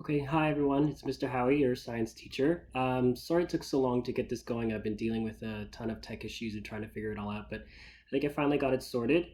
Okay, hi everyone, it's Mr. Howey, your science teacher. Sorry it took so long to get this going. I've been dealing with a ton of tech issues and trying to figure it all out, but I think I finally got it sorted.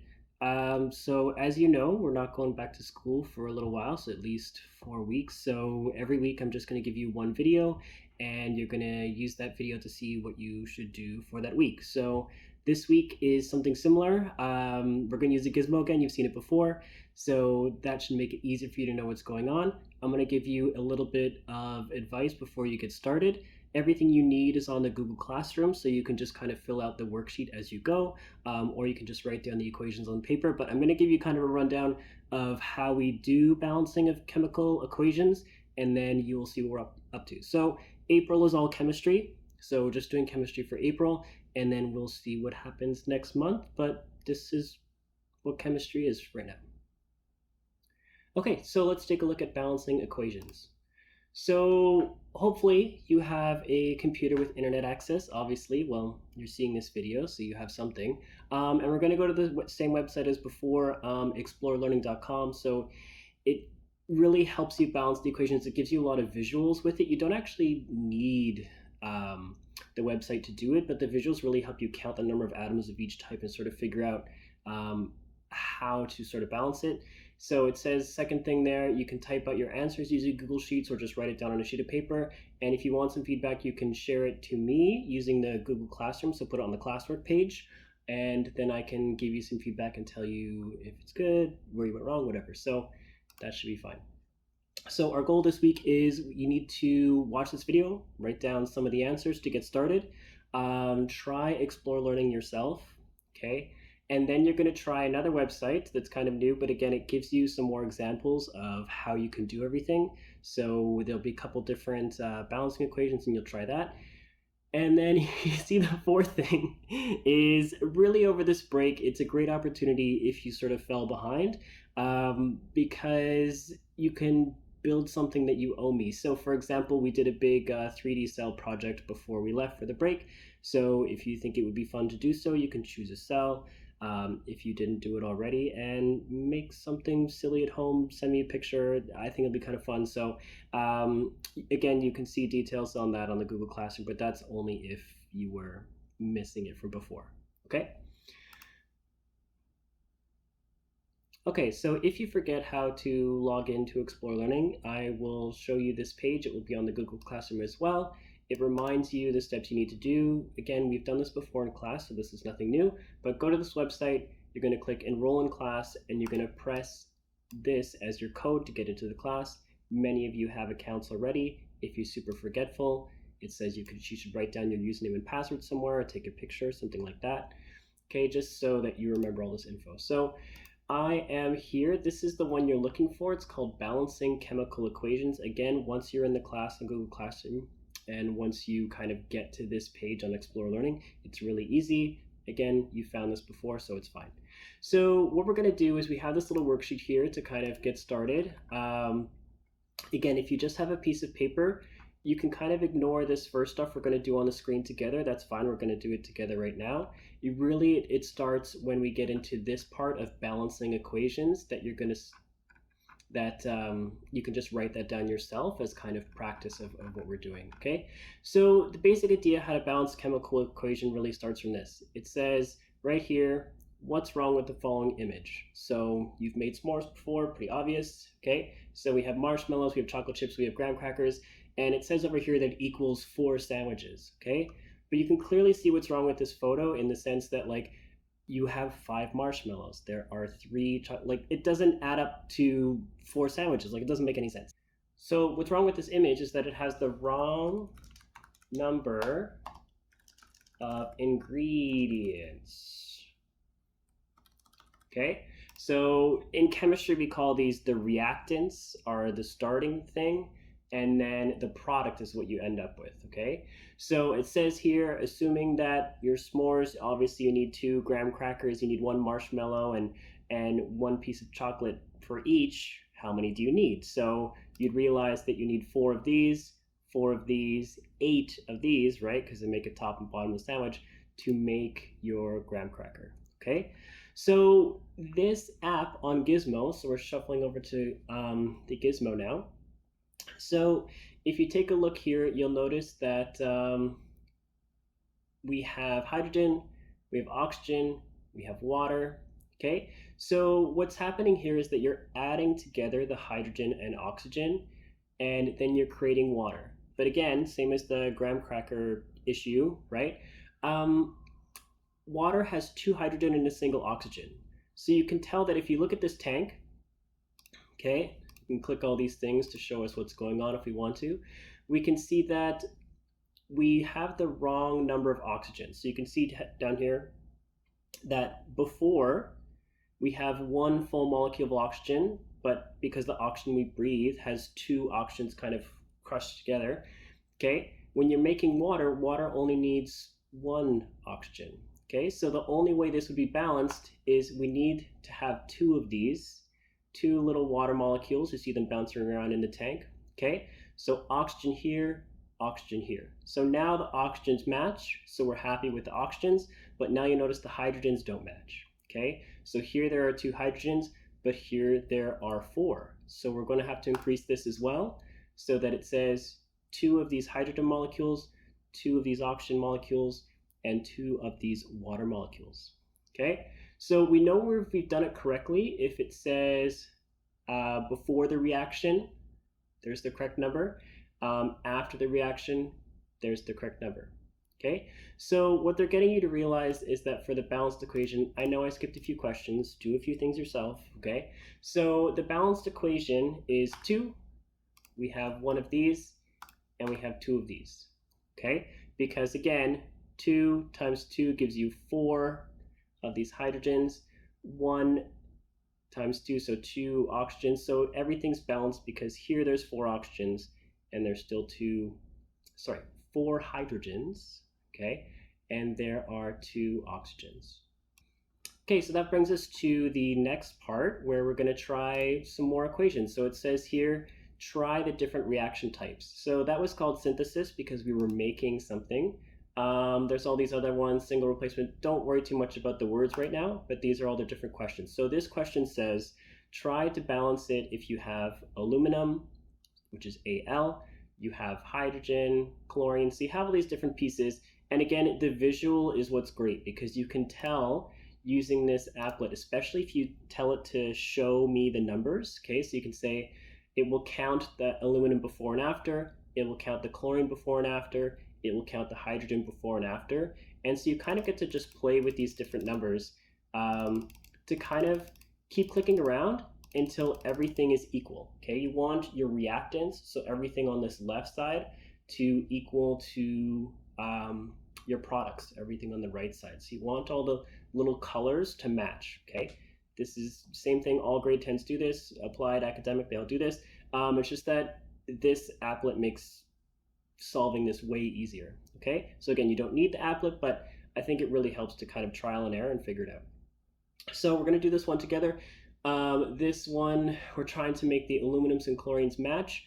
So as you know, we're not going back to school for a little while, so at least 4 weeks. So every week I'm just going to give you one video and you're going to use that video to see what you should do for that week. So this week is something similar. We're going to use the Gizmo again. You've seen it before, so that should make it easier for you to know what's going on. I'm going to give you a little bit of advice before you get started. Everything you need is on the Google Classroom, so you can just kind of fill out the worksheet as you go, or you can just write down the equations on paper. But I'm going to give you kind of a rundown of how we do balancing of chemical equations, and then you will see what we're up to. So April is all chemistry, so we're just doing chemistry for April, and then we'll see what happens next month. But this is what chemistry is right now. Okay, so let's take a look at balancing equations. So hopefully you have a computer with internet access. Obviously, well, you're seeing this video, so you have something. And we're going to go to the same website as before, explorelearning.com. So it really helps you balance the equations. It gives you a lot of visuals with it. You don't actually need the website to do it, but the visuals really help you count the number of atoms of each type and sort of figure out how to sort of balance it. So it says, second thing there, you can type out your answers using Google Sheets or just write it down on a sheet of paper. And if you want some feedback, you can share it to me using the Google Classroom. So put it on the classwork page, and then I can give you some feedback and tell you if it's good, where you went wrong, whatever. So that should be fine. So our goal this week is you need to watch this video, write down some of the answers to get started. Try Explore Learning yourself, okay? And then you're going to try another website that's kind of new, but again, it gives you some more examples of how you can do everything. So there'll be a couple different balancing equations, and you'll try that. And then you see the fourth thing is really over this break, it's a great opportunity if you sort of fell behind, because you can build something that you owe me. So for example, we did a big 3D cell project before we left for the break. So if you think it would be fun to do so, you can choose a cell. If you didn't do it already, and make something silly at home, send me a picture. I think it'll be kind of fun. So again, you can see details on that on the Google Classroom, but that's only if you were missing it from before, okay? Okay, so if you forget how to log into Explore Learning, I will show you this page. It will be on the Google Classroom as well. It reminds you the steps you need to do. Again, we've done this before in class, so this is nothing new, but go to this website, you're going to click Enroll in Class, and you're going to press this as your code to get into the class. Many of you have accounts already. If you're super forgetful, it says you should write down your username and password somewhere, or take a picture, something like that. Okay, just so that you remember all this info. So I am here. This is the one you're looking for. It's called Balancing Chemical Equations. Again, once you're in the class on Google Classroom, and once you kind of get to this page on Explore Learning, it's really easy. Again, you found this before, so it's fine. So what we're going to do is we have this little worksheet here to kind of get started. Again, if you just have a piece of paper, you can kind of ignore this first stuff we're going to do on the screen together. That's fine. We're going to do it together right now. It starts when we get into this part of balancing equations that you're going to you can just write that down yourself as kind of practice of what we're doing, okay? So the basic idea how to balance chemical equation really starts from this. It says right here, what's wrong with the following image? So you've made s'mores before, pretty obvious, okay? So we have marshmallows, we have chocolate chips, we have graham crackers, and it says over here that it equals 4 sandwiches, okay? But you can clearly see what's wrong with this photo in the sense that, like, you have 5 marshmallows. There are 3, like, it doesn't add up to 4 sandwiches. Like, it doesn't make any sense. So what's wrong with this image is that it has the wrong number of ingredients. Okay, so in chemistry, we call these the reactants, are the starting thing, and then the product is what you end up with, okay? So it says here, assuming that your s'mores, obviously you need 2 graham crackers, you need 1 marshmallow, and 1 piece of chocolate for each. How many do you need? So you'd realize that you need 4 of these, 4 of these, 8 of these, right? Because they make a top and bottom of the sandwich to make your graham cracker, okay? So this app on Gizmo, so we're shuffling over to the Gizmo now. So if you take a look here, you'll notice that we have hydrogen, we have oxygen, we have water. Okay, so what's happening here is that you're adding together the hydrogen and oxygen, and then you're creating water. But again, same as the graham cracker issue, right? Um, Water has two hydrogen and a single oxygen. So you can tell that if you look at this tank, okay, we can click all these things to show us what's going on if we want to. We can see that we have the wrong number of oxygen. So you can see down here that before we have one full molecule of oxygen, but because the oxygen we breathe has two oxygens kind of crushed together, okay, when you're making water, water only needs one oxygen. Okay, so the only way this would be balanced is we need to have two of these, two little water molecules. You see them bouncing around in the tank. Okay, so oxygen here, oxygen here. So now the oxygens match, so we're happy with the oxygens, but now you notice the hydrogens don't match. Okay, so here there are two hydrogens, but here there are four. So we're going to have to increase this as well, so that it says two of these hydrogen molecules, two of these oxygen molecules, and two of these water molecules. Okay, so we know we've done it correctly if it says before the reaction, there's the correct number. After the reaction, there's the correct number. Okay, so what they're getting you to realize is that for the balanced equation, I know I skipped a few questions, do a few things yourself, okay? So the balanced equation is 2, we have one of these, and we have two of these, okay? Because again, 2 times 2 gives you 4 of these hydrogens, 1 times 2, so 2 oxygens. So everything's balanced because here there's 4 oxygens, and there's still 4 hydrogens, okay? And there are 2 oxygens. Okay, so that brings us to the next part where we're going to try some more equations. So it says here, try the different reaction types. So that was called synthesis because we were making something. There's all these other ones, single replacement. Don't worry too much about the words right now, but these are all the different questions. So this question says, try to balance it if you have aluminum, which is Al, you have hydrogen, chlorine, so you have all these different pieces. And again, the visual is what's great because you can tell using this applet, especially if you tell it to show me the numbers, okay? So you can say it will count the aluminum before and after, it will count the chlorine before and after, it will count the hydrogen before and after. And so you kind of get to just play with these different numbers to kind of keep clicking around until everything is equal, okay? You want your reactants, so everything on this left side, to equal to your products, everything on the right side. So you want all the little colors to match, okay? This is same thing, all grade 10s do this, applied, academic, they all do this. It's just that this applet makes solving this way easier, okay? So again, you don't need the applet, but I think it really helps to kind of trial and error and figure it out. So we're gonna do this one together. This one, we're trying to make the aluminums and chlorines match.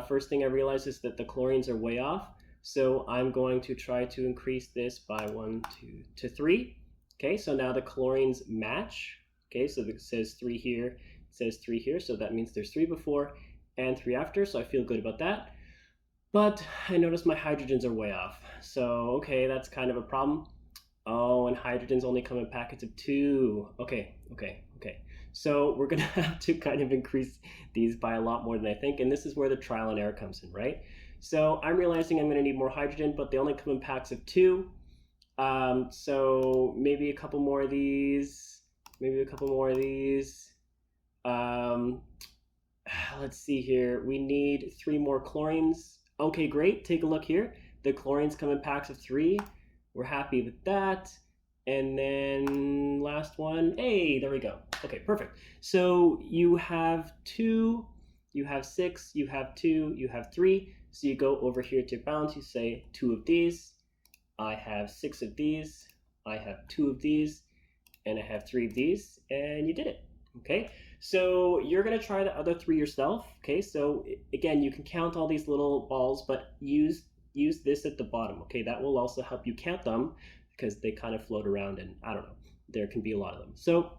First thing I realized is that the chlorines are way off. So I'm going to try to increase this by 1, 2 to 3. Okay, so now the chlorines match. Okay, so it says 3 here, it says 3 here. So that means there's 3 before and 3 after. So I feel good about that. But I noticed my hydrogens are way off. So, okay, that's kind of a problem. Oh, and hydrogens only come in packets of 2. Okay. So we're gonna have to kind of increase these by a lot more than I think, and this is where the trial and error comes in, right? So I'm realizing I'm gonna need more hydrogen, but they only come in packs of 2. So maybe a couple more of these, let's see here, we need 3 more chlorines. Okay, great, take a look here. The chlorines come in packs of 3. We're happy with that. And then last one, hey, there we go. Okay, perfect. So you have 2, you have 6, you have 2, you have 3. So you go over here to balance, you say 2 of these, I have 6 of these, I have 2 of these, and I have 3 of these, and you did it, okay? So you're gonna try the other 3 yourself, okay? So again, you can count all these little balls, but use this at the bottom, okay? That will also help you count them because they kind of float around and I don't know, there can be a lot of them. So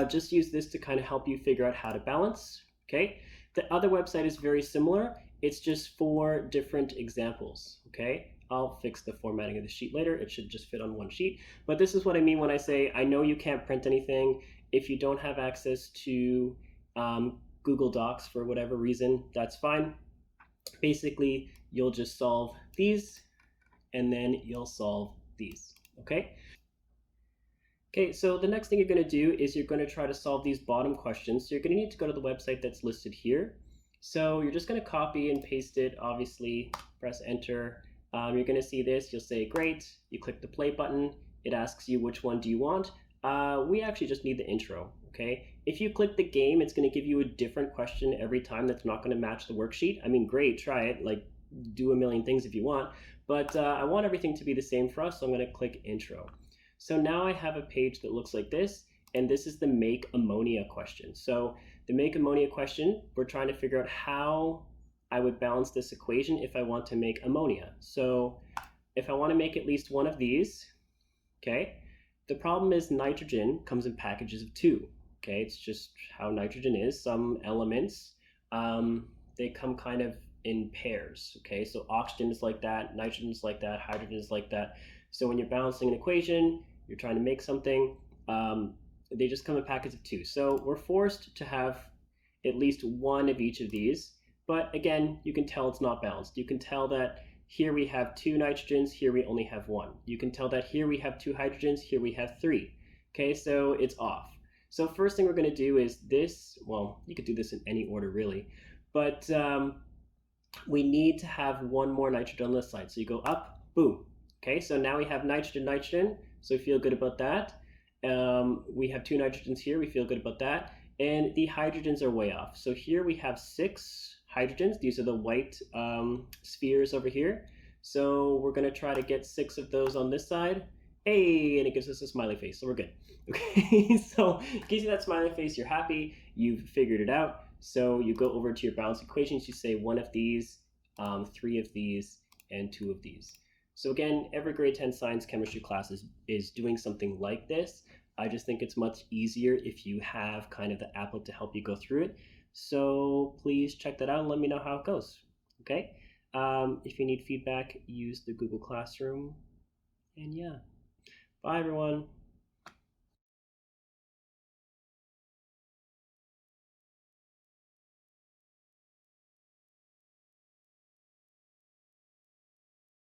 just use this to kind of help you figure out how to balance, okay? The other website is very similar. It's just 4 different examples, okay? I'll fix the formatting of the sheet later. It should just fit on one sheet. But this is what I mean when I say, I know you can't print anything. If you don't have access to Google Docs for whatever reason, that's fine. Basically, you'll just solve these, and then you'll solve these, okay? Okay, so the next thing you're going to do is you're going to try to solve these bottom questions. So you're going to need to go to the website that's listed here. So you're just going to copy and paste it, obviously, press enter. You're going to see this, you'll say great, you click the play button, it asks you which one do you want. We actually just need the intro, okay? If you click the game, it's going to give you a different question every time that's not going to match the worksheet. I mean, great, try it, like do a million things if you want, but I want everything to be the same for us, so I'm going to click intro. So now I have a page that looks like this, and this is the make ammonia question. So the make ammonia question, we're trying to figure out how I would balance this equation if I want to make ammonia. So if I want to make at least one of these, okay, the problem is nitrogen comes in packages of 2. Okay, it's just how nitrogen is. Some elements, they come kind of in pairs. Okay, so oxygen is like that, nitrogen is like that, hydrogen is like that. So when you're balancing an equation, you're trying to make something, they just come in packets of 2. So we're forced to have at least one of each of these. But again, you can tell it's not balanced. You can tell that here we have 2 nitrogens, here we only have 1. You can tell that here we have 2 hydrogens, here we have 3. Okay, so it's off. So first thing we're going to do is this, well, you could do this in any order really, but we need to have one more nitrogen on this side. So you go up, boom. Okay, so now we have nitrogen, nitrogen, so we feel good about that. We have 2 nitrogens here, we feel good about that. And the hydrogens are way off. So here we have 6 hydrogens. These are the white spheres over here. So we're going to try to get 6 of those on this side. Hey, and it gives us a smiley face, so we're good. Okay, so it gives you that smiley face, you're happy, you've figured it out. So you go over to your balance equations, you say 1 of these, 3 of these, and 2 of these. So again, every grade 10 science chemistry class is doing something like this. I just think it's much easier if you have kind of the applet to help you go through it. So please check that out and let me know how it goes, okay? If you need feedback, use the Google Classroom. And yeah, bye everyone.